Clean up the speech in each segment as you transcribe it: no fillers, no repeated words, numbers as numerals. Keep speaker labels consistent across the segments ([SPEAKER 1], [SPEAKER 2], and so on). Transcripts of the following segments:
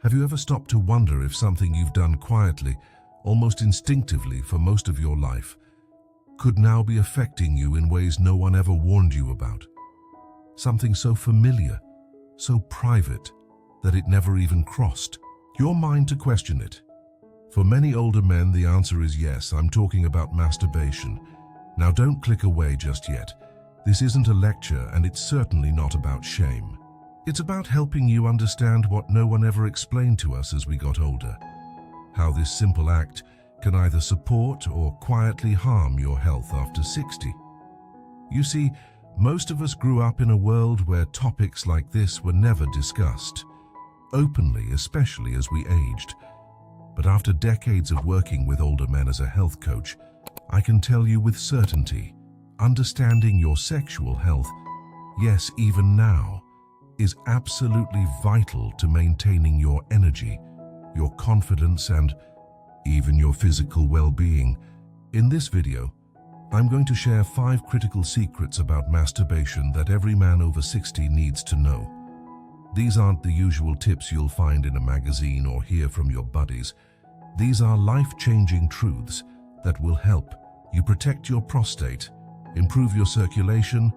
[SPEAKER 1] Have you ever stopped to wonder if something you've done quietly, almost instinctively for most of your life, could now be affecting you in ways no one ever warned you about? Something so familiar, so private, that it never even crossed your mind to question it. For many older men, the answer is yes. I'm talking about masturbation. Now don't click away just yet. This isn't a lecture, and it's certainly not about shame. It's about helping you understand what no one ever explained to us as we got older. How this simple act can either support or quietly harm your health after 60. You see, most of us grew up in a world where topics like this were never discussed, openly, especially as we aged. But after decades of working with older men as a health coach, I can tell you with certainty, understanding your sexual health, yes, even now, is absolutely vital to maintaining your energy, your confidence, and even your physical well-being. In this video, I'm going to share 5 critical secrets about masturbation that every man over 60 needs to know. These aren't the usual tips you'll find in a magazine or hear from your buddies. These are life-changing truths that will help you protect your prostate, improve your circulation,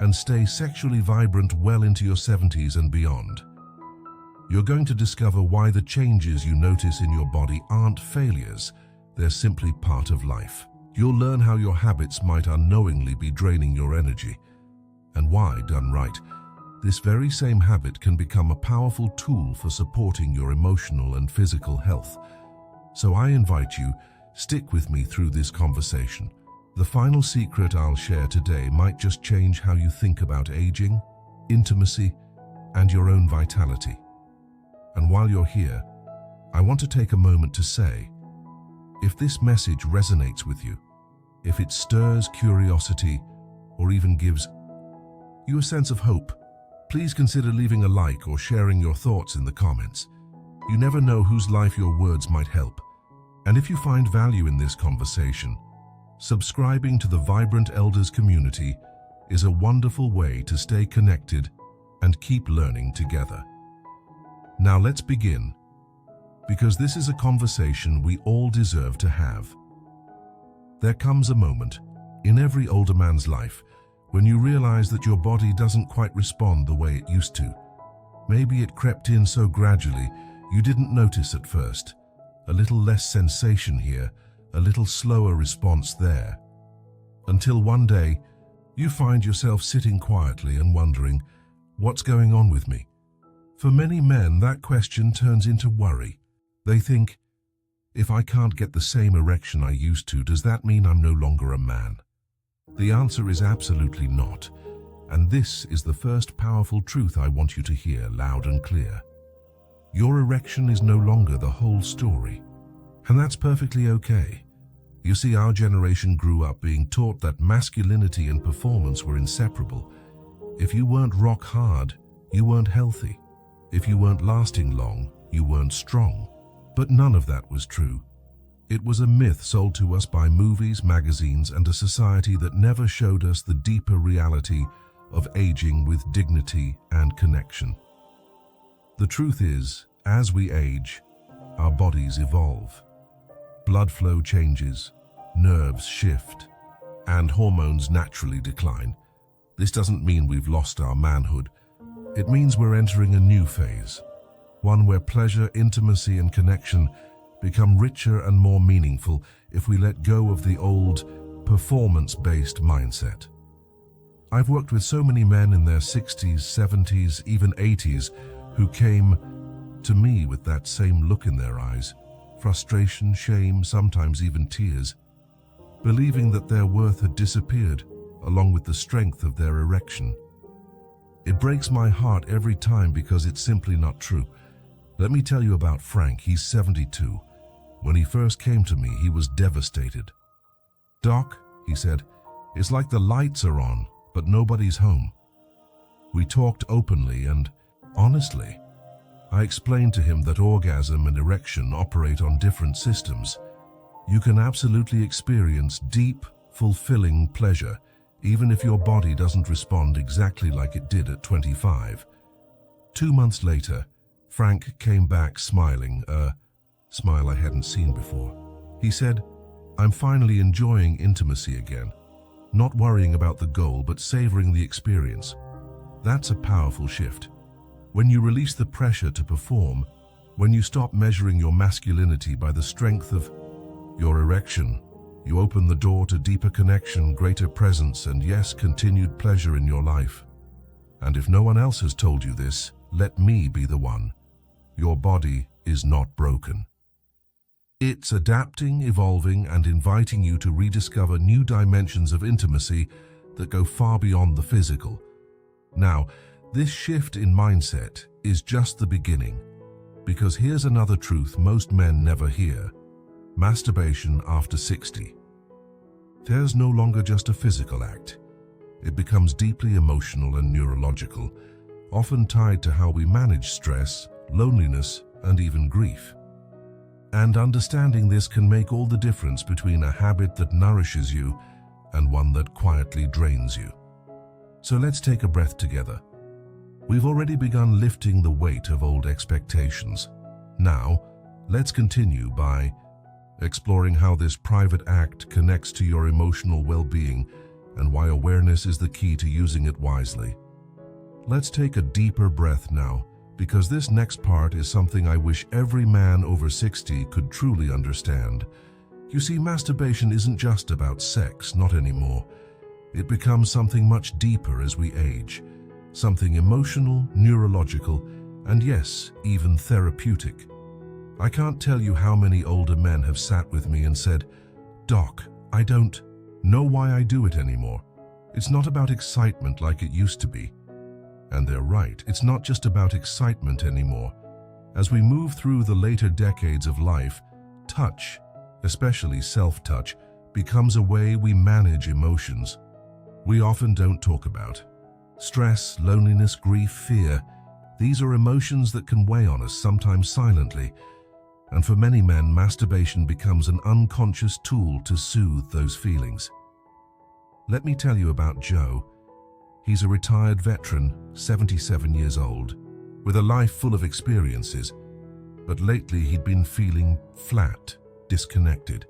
[SPEAKER 1] and stay sexually vibrant well into your 70s and beyond. You're going to discover why the changes you notice in your body aren't failures, they're simply part of life. You'll learn how your habits might unknowingly be draining your energy, and why, done right, this very same habit can become a powerful tool for supporting your emotional and physical health. So I invite you, stick with me through this conversation. The final secret I'll share today might just change how you think about aging, intimacy, and your own vitality. And while you're here, I want to take a moment to say, if this message resonates with you, if it stirs curiosity, or even gives you a sense of hope, please consider leaving a like or sharing your thoughts in the comments. You never know whose life your words might help. And if you find value in this conversation, subscribing to the Vibrant Elders community is a wonderful way to stay connected and keep learning together. Now let's begin, because this is a conversation we all deserve to have. There comes a moment in every older man's life when you realize that your body doesn't quite respond the way it used to. Maybe it crept in so gradually you didn't notice at first. A little less sensation here, a little slower response there. Until one day, you find yourself sitting quietly and wondering, what's going on with me? For many men, that question turns into worry. They think, if I can't get the same erection I used to, does that mean I'm no longer a man? The answer is absolutely not. And this is the first powerful truth I want you to hear loud and clear. Your erection is no longer the whole story. And that's perfectly okay. You see, our generation grew up being taught that masculinity and performance were inseparable. If you weren't rock hard, you weren't healthy. If you weren't lasting long, you weren't strong. But none of that was true. It was a myth sold to us by movies, magazines, and a society that never showed us the deeper reality of aging with dignity and connection. The truth is, as we age, our bodies evolve. Blood flow changes, nerves shift, and hormones naturally decline. This doesn't mean we've lost our manhood. It means we're entering a new phase, one where pleasure, intimacy, and connection become richer and more meaningful if we let go of the old, performance-based mindset. I've worked with so many men in their 60s, 70s, even 80s who came to me with that same look in their eyes, frustration, shame, sometimes even tears, believing that their worth had disappeared along with the strength of their erection. It breaks my heart every time because it's simply not true. Let me tell you about Frank. He's 72. When he first came to me, he was devastated. "Doc," he said, "it's like the lights are on, but nobody's home." We talked openly and honestly. I explained to him that orgasm and erection operate on different systems. You can absolutely experience deep, fulfilling pleasure, even if your body doesn't respond exactly like it did at 25. 2 months later, Frank came back smiling, a smile I hadn't seen before. He said, "I'm finally enjoying intimacy again. Not worrying about the goal, but savoring the experience." That's a powerful shift. When you release the pressure to perform, when you stop measuring your masculinity by the strength of your erection, you open the door to deeper connection, greater presence, and yes, continued pleasure in your life. And if no one else has told you this, let me be the one. Your body is not broken. It's adapting, evolving, and inviting you to rediscover new dimensions of intimacy that go far beyond the physical. Now, this shift in mindset is just the beginning, because here's another truth most men never hear. Masturbation after 60. There's no longer just a physical act. It becomes deeply emotional and neurological, often tied to how we manage stress, loneliness, and even grief. And understanding this can make all the difference between a habit that nourishes you and one that quietly drains you. So let's take a breath together. We've already begun lifting the weight of old expectations. Now, let's continue by exploring how this private act connects to your emotional well-being and why awareness is the key to using it wisely. Let's take a deeper breath now, because this next part is something I wish every man over 60 could truly understand. You see, masturbation isn't just about sex, not anymore. It becomes something much deeper as we age, something emotional, neurological, and yes, even therapeutic. I can't tell you how many older men have sat with me and said, "Doc, I don't know why I do it anymore. It's not about excitement like it used to be." And they're right, it's not just about excitement anymore. As we move through the later decades of life, touch, especially self-touch, becomes a way we manage emotions we often don't talk about. Stress, loneliness, grief, fear, these are emotions that can weigh on us, sometimes silently. And for many men, masturbation becomes an unconscious tool to soothe those feelings. Let me tell you about Joe. He's a retired veteran, 77 years old, with a life full of experiences. But lately he'd been feeling flat, disconnected.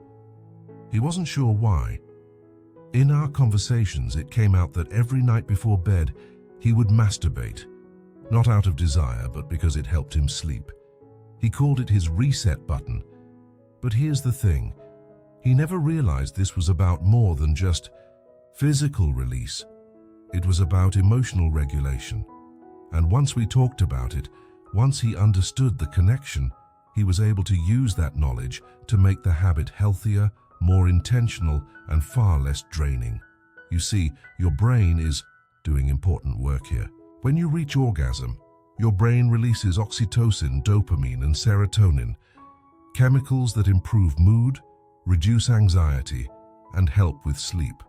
[SPEAKER 1] He wasn't sure why. In our conversations, it came out that every night before bed, he would masturbate. Not out of desire, but because it helped him sleep. He called it his reset button. But here's the thing. He never realized this was about more than just physical release. It was about emotional regulation. And once we talked about it, once he understood the connection, he was able to use that knowledge to make the habit healthier, more intentional, and far less draining. You see, your brain is doing important work here. When you reach orgasm, your brain releases oxytocin, dopamine, and serotonin, chemicals that improve mood, reduce anxiety, and help with sleep.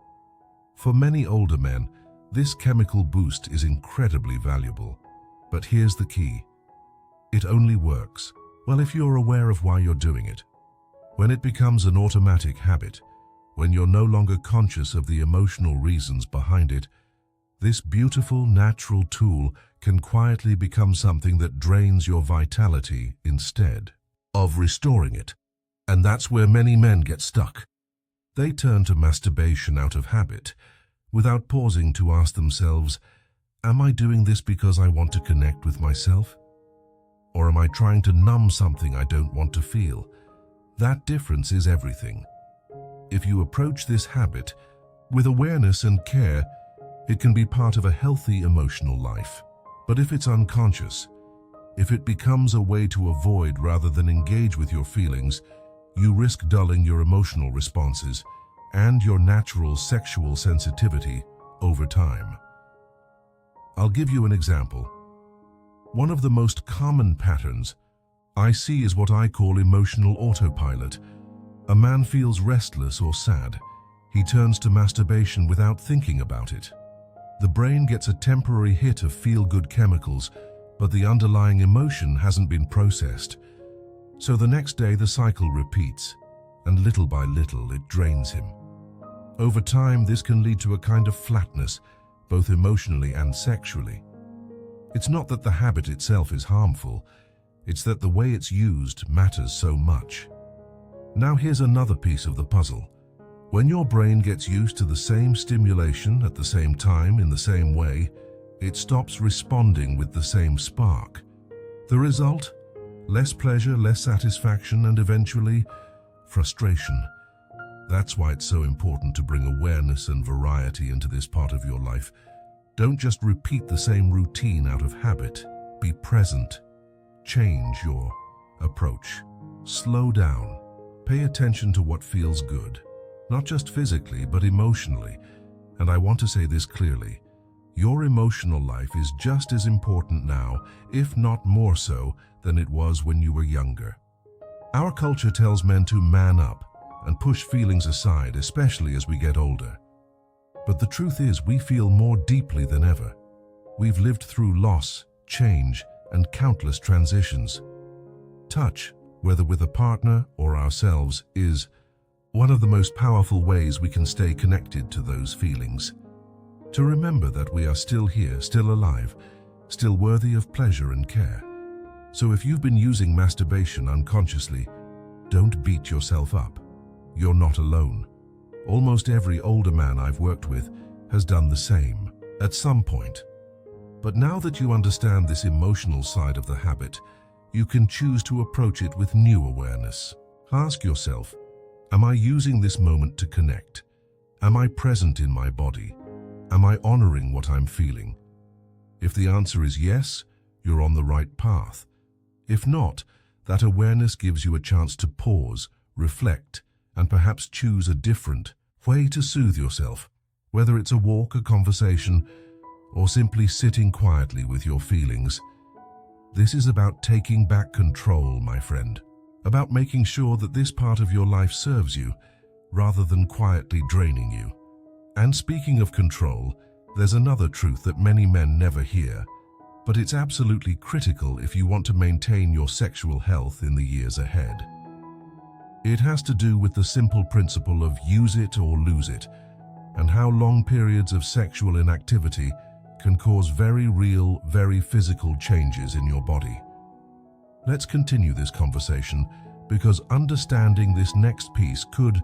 [SPEAKER 1] For many older men, this chemical boost is incredibly valuable. But here's the key. It only works, well, if you're aware of why you're doing it. When it becomes an automatic habit, when you're no longer conscious of the emotional reasons behind it, this beautiful, natural tool can quietly become something that drains your vitality instead of restoring it. And that's where many men get stuck. They turn to masturbation out of habit, without pausing to ask themselves, am I doing this because I want to connect with myself? Or am I trying to numb something I don't want to feel? That difference is everything. If you approach this habit with awareness and care, it can be part of a healthy emotional life. But if it's unconscious, if it becomes a way to avoid rather than engage with your feelings, you risk dulling your emotional responses and your natural sexual sensitivity over time. I'll give you an example. One of the most common patterns I see is what I call emotional autopilot. A man feels restless or sad. He turns to masturbation without thinking about it. The brain gets a temporary hit of feel-good chemicals, but the underlying emotion hasn't been processed. So the next day the cycle repeats, and little by little it drains him. Over time, this can lead to a kind of flatness, both emotionally and sexually. It's not that the habit itself is harmful. It's that the way it's used matters so much. Now here's another piece of the puzzle. When your brain gets used to the same stimulation at the same time in the same way, it stops responding with the same spark. The result? Less pleasure, less satisfaction, and eventually, frustration. That's why it's so important to bring awareness and variety into this part of your life. Don't just repeat the same routine out of habit. Be present. Change your approach. Slow down. Pay attention to what feels good, not just physically, but emotionally. And I want to say this clearly. Your emotional life is just as important now, if not more so, than it was when you were younger. Our culture tells men to man up and push feelings aside, especially as we get older. But the truth is, we feel more deeply than ever. We've lived through loss, change, and countless transitions. Touch, whether with a partner or ourselves, is one of the most powerful ways we can stay connected to those feelings. To remember that we are still here, still alive, still worthy of pleasure and care. So if you've been using masturbation unconsciously, don't beat yourself up. You're not alone. Almost every older man I've worked with has done the same at some point. But now that you understand this emotional side of the habit, you can choose to approach it with new awareness. Ask yourself, am I using this moment to connect? Am I present in my body? Am I honoring what I'm feeling? If the answer is yes, you're on the right path. If not, that awareness gives you a chance to pause, reflect, and perhaps choose a different way to soothe yourself, whether it's a walk, a conversation, or simply sitting quietly with your feelings. This is about taking back control, my friend, about making sure that this part of your life serves you, rather than quietly draining you. And speaking of control, there's another truth that many men never hear, but it's absolutely critical if you want to maintain your sexual health in the years ahead. It has to do with the simple principle of use it or lose it, and how long periods of sexual inactivity can cause very real, very physical changes in your body. Let's continue this conversation, because understanding this next piece could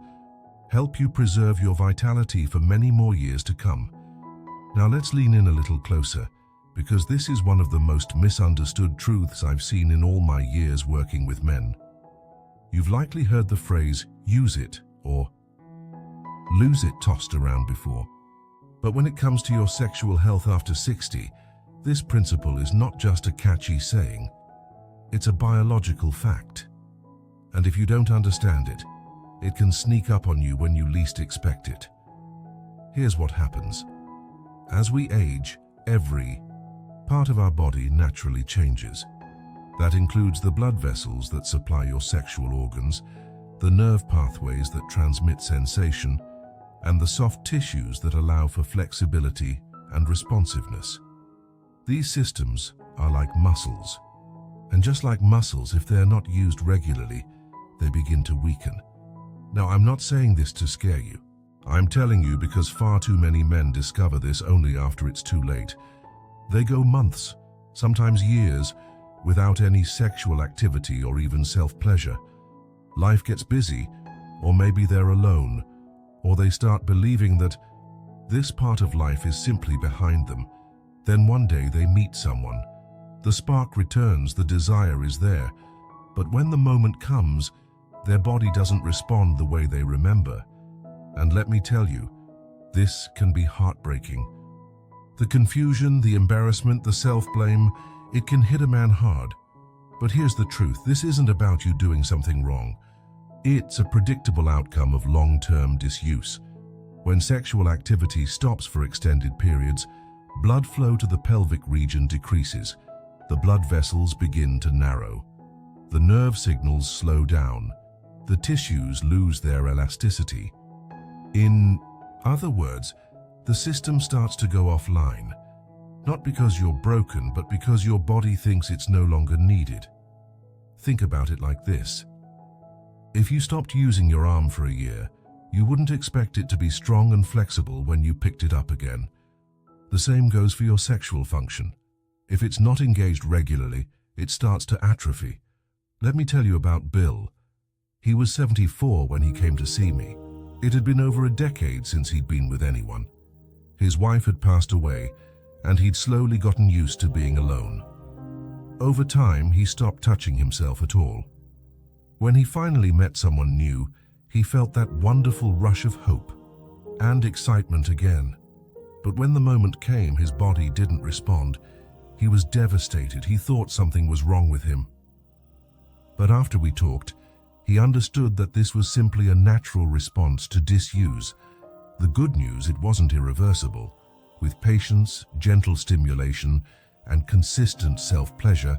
[SPEAKER 1] help you preserve your vitality for many more years to come. Now let's lean in a little closer, because this is one of the most misunderstood truths I've seen in all my years working with men. You've likely heard the phrase, use it or lose it tossed around before. But when it comes to your sexual health after 60, this principle is not just a catchy saying. It's a biological fact. And if you don't understand it, it can sneak up on you when you least expect it. Here's what happens. As we age, every part of our body naturally changes. That includes the blood vessels that supply your sexual organs, the nerve pathways that transmit sensation, and the soft tissues that allow for flexibility and responsiveness. These systems are like muscles. And just like muscles, if they're not used regularly, they begin to weaken. Now, I'm not saying this to scare you. I'm telling you because far too many men discover this only after it's too late. They go months, sometimes years, without any sexual activity or even self-pleasure. Life gets busy, or maybe they're alone, or they start believing that this part of life is simply behind them. Then one day they meet someone. The spark returns, the desire is there, but when the moment comes, their body doesn't respond the way they remember. And let me tell you, this can be heartbreaking. The confusion, the embarrassment, the self-blame, it can hit a man hard. But here's the truth, this isn't about you doing something wrong. It's a predictable outcome of long-term disuse. When sexual activity stops for extended periods, blood flow to the pelvic region decreases. The blood vessels begin to narrow. The nerve signals slow down. The tissues lose their elasticity. In other words, the system starts to go offline. Not because you're broken, but because your body thinks it's no longer needed. Think about it like this. If you stopped using your arm for a year, you wouldn't expect it to be strong and flexible when you picked it up again. The same goes for your sexual function. If it's not engaged regularly, it starts to atrophy. Let me tell you about Bill. He was 74 when he came to see me. It had been over a decade since he'd been with anyone. His wife had passed away, and he'd slowly gotten used to being alone. Over time, he stopped touching himself at all. When he finally met someone new, he felt that wonderful rush of hope and excitement again. But when the moment came, his body didn't respond. He was devastated. He thought something was wrong with him. But after we talked, he understood that this was simply a natural response to disuse. The good news, it wasn't irreversible. With patience, gentle stimulation, and consistent self-pleasure,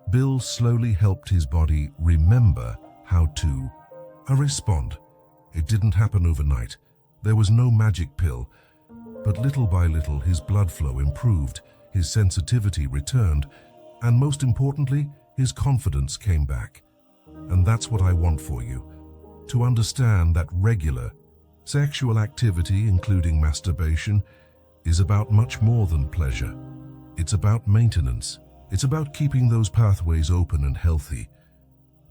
[SPEAKER 1] Bill slowly helped his body remember how to respond. It didn't happen overnight. There was no magic pill. But little by little, his blood flow improved, his sensitivity returned, and most importantly, his confidence came back. And that's what I want for you, to understand that regular sexual activity, including masturbation, is about much more than pleasure. It's about maintenance. It's about keeping those pathways open and healthy.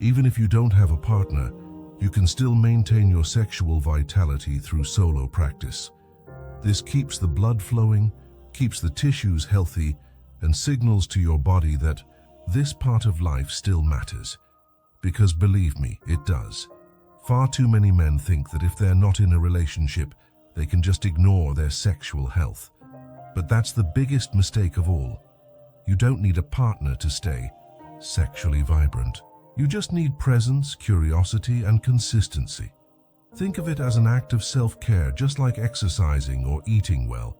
[SPEAKER 1] Even if you don't have a partner, you can still maintain your sexual vitality through solo practice. This keeps the blood flowing, keeps the tissues healthy, and signals to your body that this part of life still matters. Because believe me, it does. Far too many men think that if they're not in a relationship, they can just ignore their sexual health. But that's the biggest mistake of all. You don't need a partner to stay sexually vibrant. You just need presence, curiosity, and consistency. Think of it as an act of self-care, just like exercising or eating well.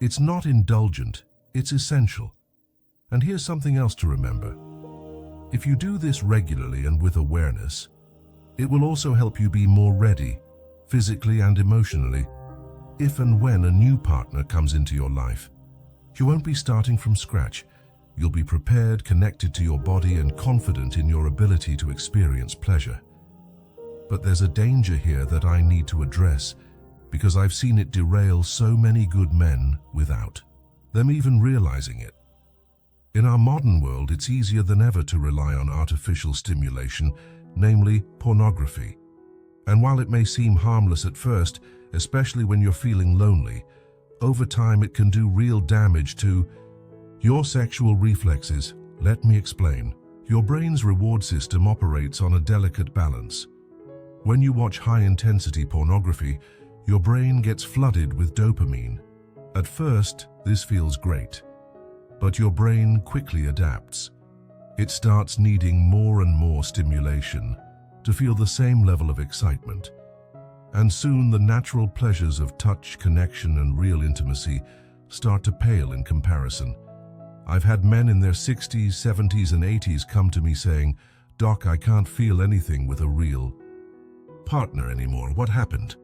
[SPEAKER 1] It's not indulgent, it's essential. And here's something else to remember. If you do this regularly and with awareness, it will also help you be more ready, physically and emotionally, if and when a new partner comes into your life. You won't be starting from scratch. You'll be prepared, connected to your body, and confident in your ability to experience pleasure. But there's a danger here that I need to address, because I've seen it derail so many good men without them even realizing it. In our modern world, it's easier than ever to rely on artificial stimulation, namely pornography. And while it may seem harmless at first, especially when you're feeling lonely, over time it can do real damage to your sexual reflexes. Let me explain. Your brain's reward system operates on a delicate balance. When you watch high-intensity pornography, your brain gets flooded with dopamine. At first, this feels great. But your brain quickly adapts. It starts needing more and more stimulation to feel the same level of excitement. And soon the natural pleasures of touch, connection, and real intimacy start to pale in comparison. I've had men in their 60s, 70s, and 80s come to me saying, "Doc, I can't feel anything with a real partner anymore. What happened?"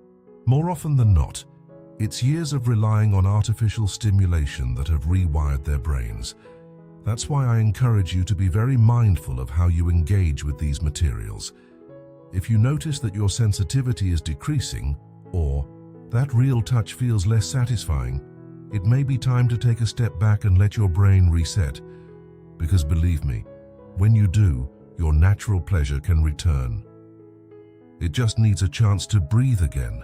[SPEAKER 1] More often than not, it's years of relying on artificial stimulation that have rewired their brains. That's why I encourage you to be very mindful of how you engage with these materials. If you notice that your sensitivity is decreasing, or that real touch feels less satisfying, it may be time to take a step back and let your brain reset. Because believe me, when you do, your natural pleasure can return. It just needs a chance to breathe again.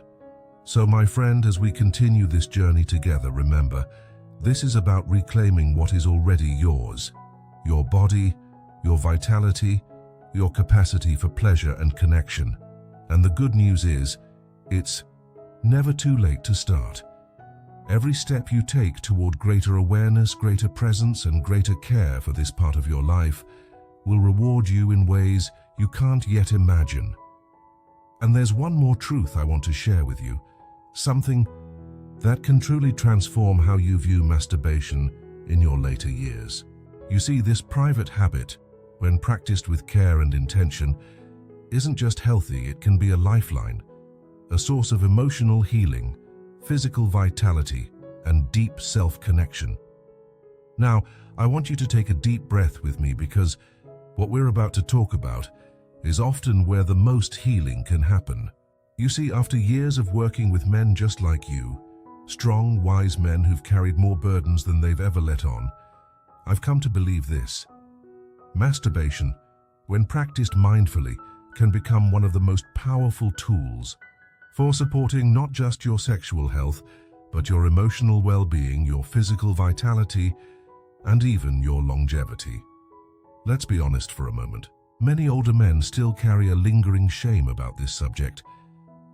[SPEAKER 1] So my friend, as we continue this journey together, remember, this is about reclaiming what is already yours. Your body, your vitality, your capacity for pleasure and connection. And the good news is, it's never too late to start. Every step you take toward greater awareness, greater presence, and greater care for this part of your life will reward you in ways you can't yet imagine. And there's one more truth I want to share with you. Something that can truly transform how you view masturbation in your later years. You see, this private habit, when practiced with care and intention, isn't just healthy, it can be a lifeline, a source of emotional healing, physical vitality, and deep self-connection. Now, I want you to take a deep breath with me, because what we're about to talk about is often where the most healing can happen. You see, after years of working with men just like you, strong, wise men who've carried more burdens than they've ever let on, I've come to believe this. Masturbation, when practiced mindfully, can become one of the most powerful tools for supporting not just your sexual health, but your emotional well-being, your physical vitality, and even your longevity. Let's be honest for a moment. Many older men still carry a lingering shame about this subject.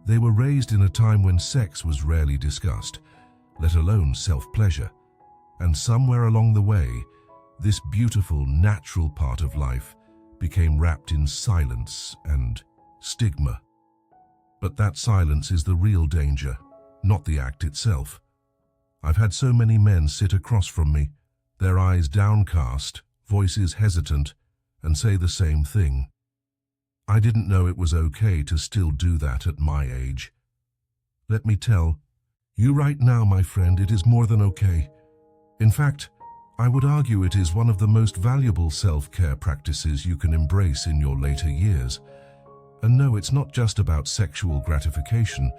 [SPEAKER 1] They were raised in a time when sex was rarely discussed, let alone self-pleasure. And somewhere along the way, this beautiful, natural part of life became wrapped in silence and stigma. But that silence is the real danger, not the act itself. I've had so many men sit across from me, their eyes downcast, voices hesitant, and say the same thing. I didn't know it was okay to still do that at my age. Let me tell you right now, my friend, it is more than okay. In fact, I would argue it is one of the most valuable self-care practices you can embrace in your later years. And no, it's not just about sexual gratification.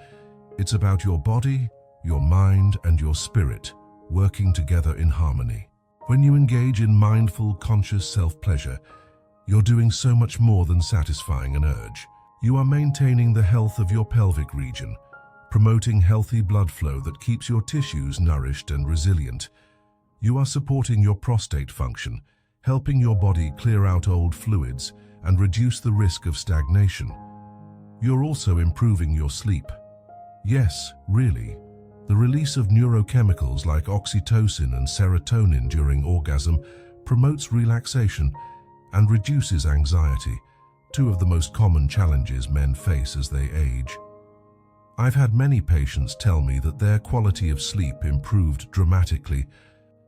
[SPEAKER 1] It's about your body, your mind, and your spirit working together in harmony. When you engage in mindful, conscious self-pleasure, you're doing so much more than satisfying an urge. You are maintaining the health of your pelvic region, promoting healthy blood flow that keeps your tissues nourished and resilient. You are supporting your prostate function, helping your body clear out old fluids and reduce the risk of stagnation. You're also improving your sleep. Yes, really. The release of neurochemicals like oxytocin and serotonin during orgasm promotes relaxation and reduces anxiety, two of the most common challenges men face as they age. I've had many patients tell me that their quality of sleep improved dramatically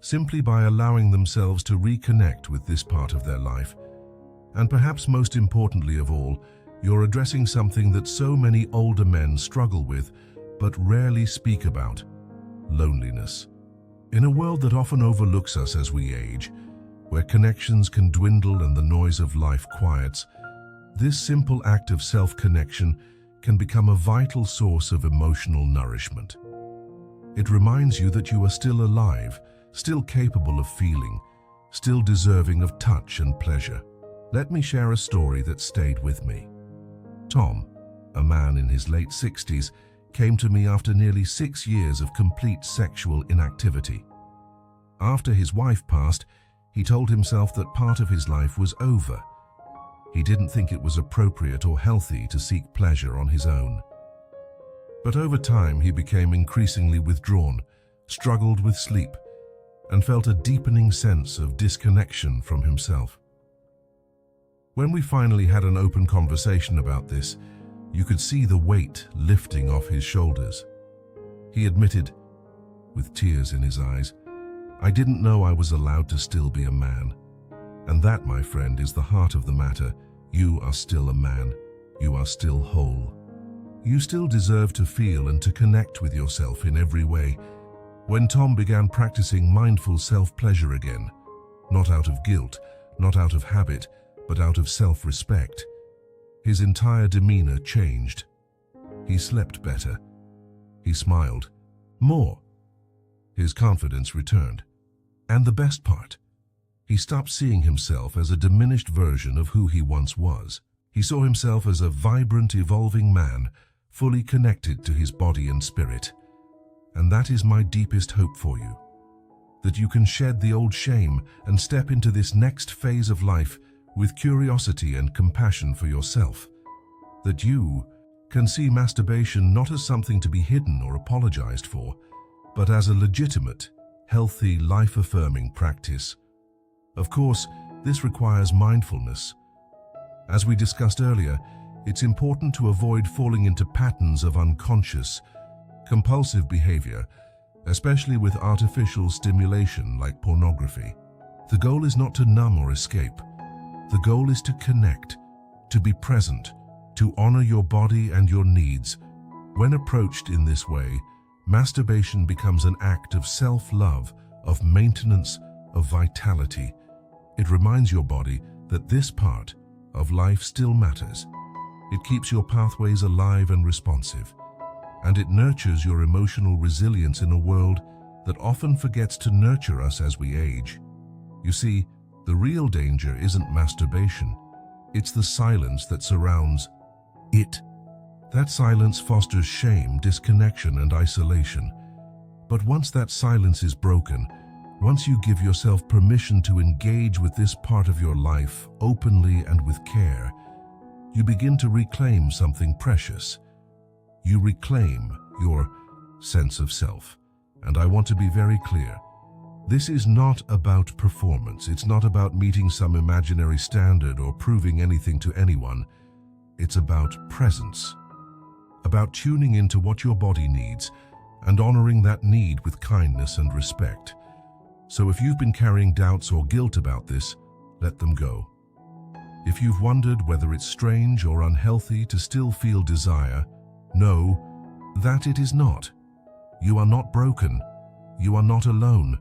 [SPEAKER 1] simply by allowing themselves to reconnect with this part of their life. And perhaps most importantly of all, you're addressing something that so many older men struggle with but rarely speak about: loneliness. In a world that often overlooks us as we age, where connections can dwindle and the noise of life quiets, this simple act of self-connection can become a vital source of emotional nourishment. It reminds you that you are still alive, still capable of feeling, still deserving of touch and pleasure. Let me share a story that stayed with me. Tom, a man in his late 60s, came to me after nearly 6 years of complete sexual inactivity. After his wife passed, he told himself that part of his life was over. He didn't think it was appropriate or healthy to seek pleasure on his own. But over time, he became increasingly withdrawn, struggled with sleep, and felt a deepening sense of disconnection from himself. When we finally had an open conversation about this, you could see the weight lifting off his shoulders. He admitted, with tears in his eyes, "I didn't know I was allowed to still be a man." And that, my friend, is the heart of the matter. You are still a man. You are still whole. You still deserve to feel and to connect with yourself in every way. When Tom began practicing mindful self-pleasure again, not out of guilt, not out of habit, but out of self-respect, his entire demeanor changed. He slept better. He smiled more. His confidence returned. And the best part, he stopped seeing himself as a diminished version of who he once was. He saw himself as a vibrant, evolving man, fully connected to his body and spirit. And that is my deepest hope for you, that you can shed the old shame and step into this next phase of life with curiosity and compassion for yourself, that you can see masturbation not as something to be hidden or apologized for, but as a legitimate, healthy, life-affirming practice. Of course, this requires mindfulness. As we discussed earlier, it's important to avoid falling into patterns of unconscious, compulsive behavior, especially with artificial stimulation like pornography. The goal is not to numb or escape. The goal is to connect, to be present, to honor your body and your needs. When approached in this way, masturbation becomes an act of self-love, of maintenance, of vitality. It reminds your body that this part of life still matters. It keeps your pathways alive and responsive, and it nurtures your emotional resilience in a world that often forgets to nurture us as we age. You see, The real danger isn't masturbation. It's the silence that surrounds it. That silence fosters shame, disconnection, and isolation. But once that silence is broken, once you give yourself permission to engage with this part of your life openly and with care, you begin to reclaim something precious. You reclaim your sense of self. And I want to be very clear. This is not about performance. It's not about meeting some imaginary standard or proving anything to anyone. It's about presence. About tuning into what your body needs and honoring that need with kindness and respect. So if you've been carrying doubts or guilt about this, let them go. If you've wondered whether it's strange or unhealthy to still feel desire, know that it is not. You are not broken. You are not alone.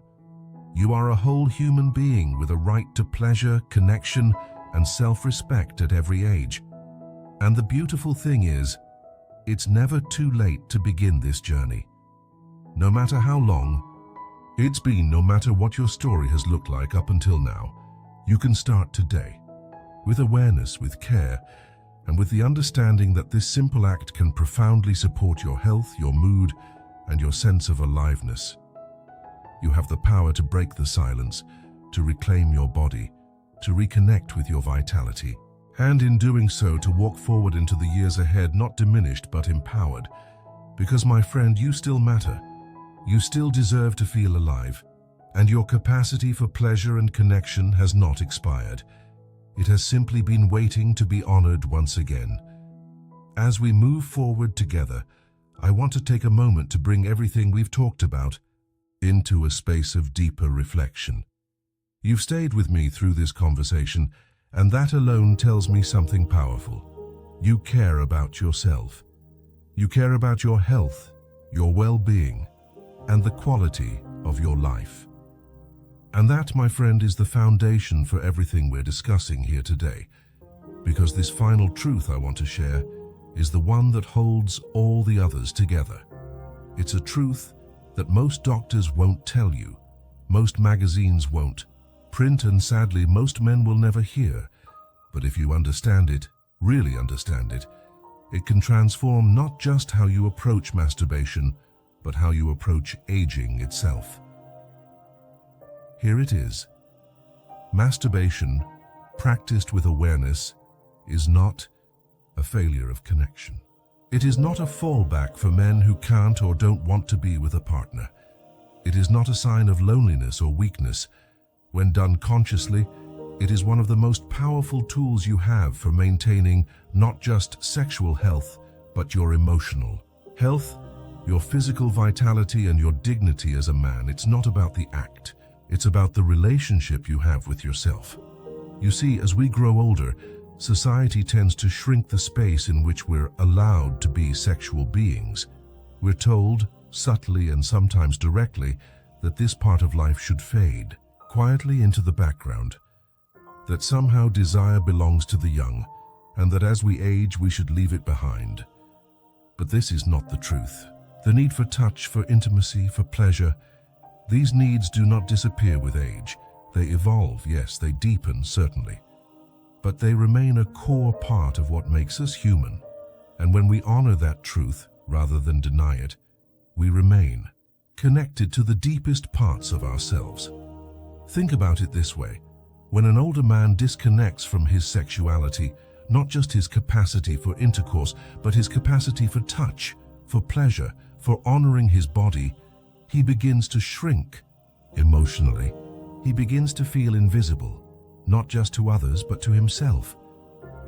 [SPEAKER 1] You are a whole human being with a right to pleasure, connection, and self-respect at every age. And the beautiful thing is, it's never too late to begin this journey. No matter how long it's been, no matter what your story has looked like up until now, you can start today. With awareness, with care, and with the understanding that this simple act can profoundly support your health, your mood, and your sense of aliveness. You have the power to break the silence, to reclaim your body, to reconnect with your vitality, and in doing so to walk forward into the years ahead not diminished but empowered. Because my friend, you still matter. You still deserve to feel alive, and your capacity for pleasure and connection has not expired. It has simply been waiting to be honored once again. As we move forward together, I want to take a moment to bring everything we've talked about into a space of deeper reflection. You've stayed with me through this conversation, and that alone tells me something powerful. You care about yourself. You care about your health, your well-being, and the quality of your life. And that, my friend, is the foundation for everything we're discussing here today. Because this final truth I want to share is the one that holds all the others together. It's a truth that most doctors won't tell you, most magazines won't print, and sadly most men will never hear. But if you understand it, really understand it, it can transform not just how you approach masturbation, but how you approach aging itself. Here it is. Masturbation, practiced with awareness, is not a failure of connection. It is not a fallback for men who can't or don't want to be with a partner. It is not a sign of loneliness or weakness. When done consciously, it is one of the most powerful tools you have for maintaining not just sexual health, but your emotional health, your physical vitality, and your dignity as a man. It's not about the act. It's about the relationship you have with yourself. You see, as we grow older, society tends to shrink the space in which we're allowed to be sexual beings. We're told, subtly and sometimes directly, that this part of life should fade quietly into the background, that somehow desire belongs to the young, and that as we age we should leave it behind. But this is not the truth. The need for touch, for intimacy, for pleasure, these needs do not disappear with age. They evolve, yes, they deepen, certainly. But they remain a core part of what makes us human. And when we honor that truth, rather than deny it, we remain connected to the deepest parts of ourselves. Think about it this way. When an older man disconnects from his sexuality, not just his capacity for intercourse, but his capacity for touch, for pleasure, for honoring his body, he begins to shrink emotionally. He begins to feel invisible, not just to others, but to himself.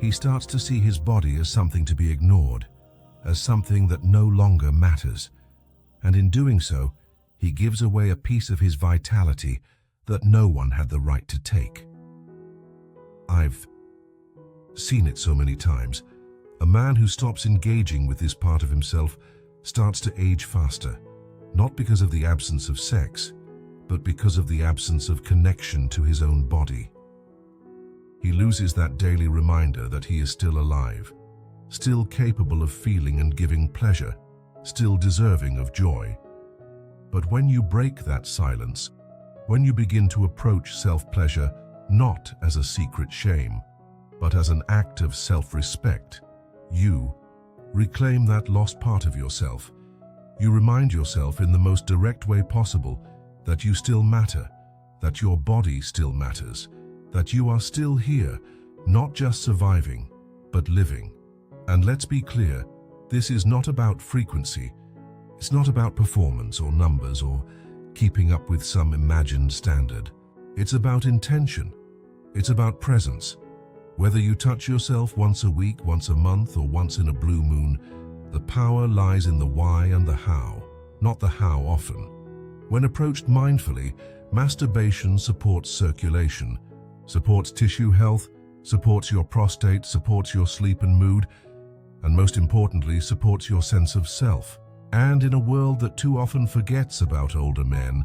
[SPEAKER 1] He starts to see his body as something to be ignored, as something that no longer matters. And in doing so, he gives away a piece of his vitality that no one had the right to take. I've seen it so many times. A man who stops engaging with this part of himself starts to age faster, not because of the absence of sex, but because of the absence of connection to his own body. He loses that daily reminder that he is still alive, still capable of feeling and giving pleasure, still deserving of joy. But when you break that silence, when you begin to approach self-pleasure, not as a secret shame, but as an act of self-respect. You reclaim that lost part of yourself. You remind yourself in the most direct way possible that you still matter, that your body still matters, that you are still here, not just surviving, but living. And let's be clear, this is not about frequency. It's not about performance or numbers or keeping up with some imagined standard. It's about intention. It's about presence. Whether you touch yourself once a week, once a month, or once in a blue moon, the power lies in the why and the how, not the how often. When approached mindfully, masturbation supports circulation, supports tissue health, supports your prostate, supports your sleep and mood, and most importantly, supports your sense of self. And in a world that too often forgets about older men,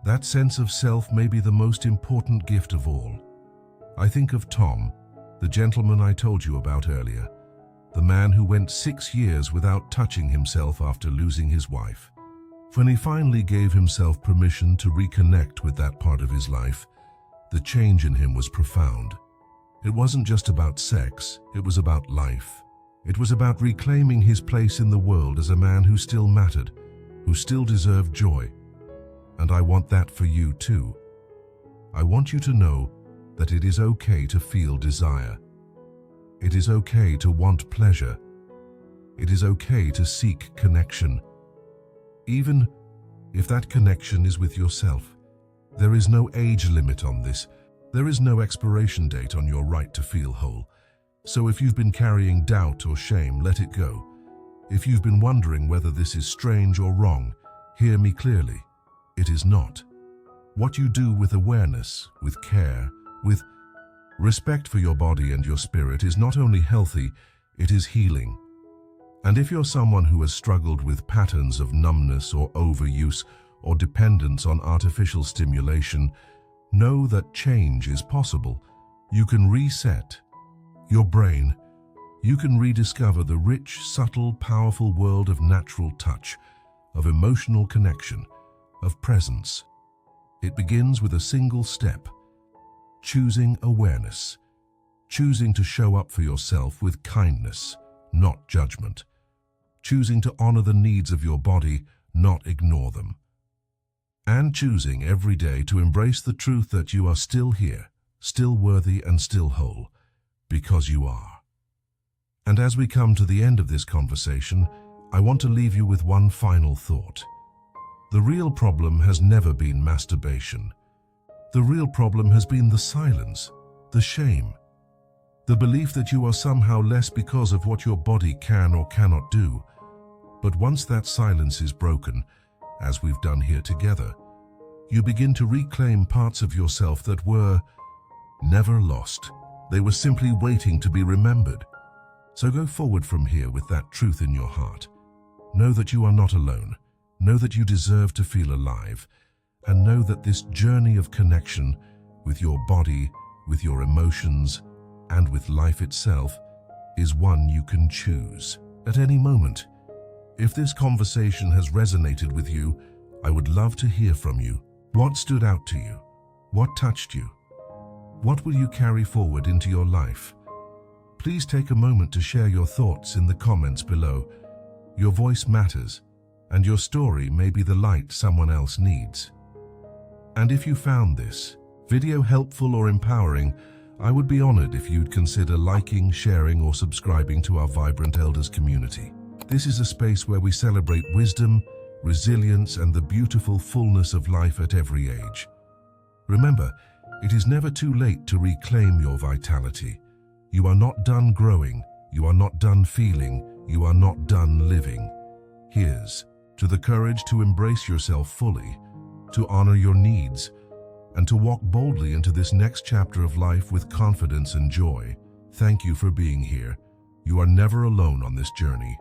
[SPEAKER 1] that sense of self may be the most important gift of all. I think of Tom, the gentleman I told you about earlier, the man who went 6 years without touching himself after losing his wife. When he finally gave himself permission to reconnect with that part of his life, the change in him was profound. It wasn't just about sex, it was about life. It was about reclaiming his place in the world as a man who still mattered, who still deserved joy. And I want that for you too. I want you to know that it is okay to feel desire. It is okay to want pleasure. It is okay to seek connection. Even if that connection is with yourself. There is no age limit on this. There is no expiration date on your right to feel whole. So if you've been carrying doubt or shame, let it go. If you've been wondering whether this is strange or wrong, hear me clearly. It is not. What you do with awareness, with care, with respect for your body and your spirit is not only healthy, it is healing. And if you're someone who has struggled with patterns of numbness or overuse or dependence on artificial stimulation, know that change is possible. You can reset your brain. You can rediscover the rich, subtle, powerful world of natural touch, of emotional connection, of presence. It begins with a single step: choosing awareness, choosing to show up for yourself with kindness, not judgment, choosing to honor the needs of your body, not ignore them, and choosing every day to embrace the truth that you are still here, still worthy and still whole, because you are. And as we come to the end of this conversation, I want to leave you with one final thought. The real problem has never been masturbation. The real problem has been the silence, the shame, the belief that you are somehow less because of what your body can or cannot do. But once that silence is broken, as we've done here together, you begin to reclaim parts of yourself that were never lost. They were simply waiting to be remembered. So go forward from here with that truth in your heart. Know that you are not alone. Know that you deserve to feel alive. And know that this journey of connection with your body, with your emotions, and with life itself is one you can choose at any moment. If this conversation has resonated with you, I would love to hear from you. What stood out to you? What touched you? What will you carry forward into your life? Please take a moment to share your thoughts in the comments below. Your voice matters, and your story may be the light someone else needs. And if you found this video helpful or empowering, I would be honored if you'd consider liking, sharing, or subscribing to our Vibrant Elders community. This is a space where we celebrate wisdom, resilience, and the beautiful fullness of life at every age. Remember, it is never too late to reclaim your vitality. You are not done growing, you are not done feeling, you are not done living. Here's to the courage to embrace yourself fully, to honor your needs, and to walk boldly into this next chapter of life with confidence and joy. Thank you for being here. You are never alone on this journey.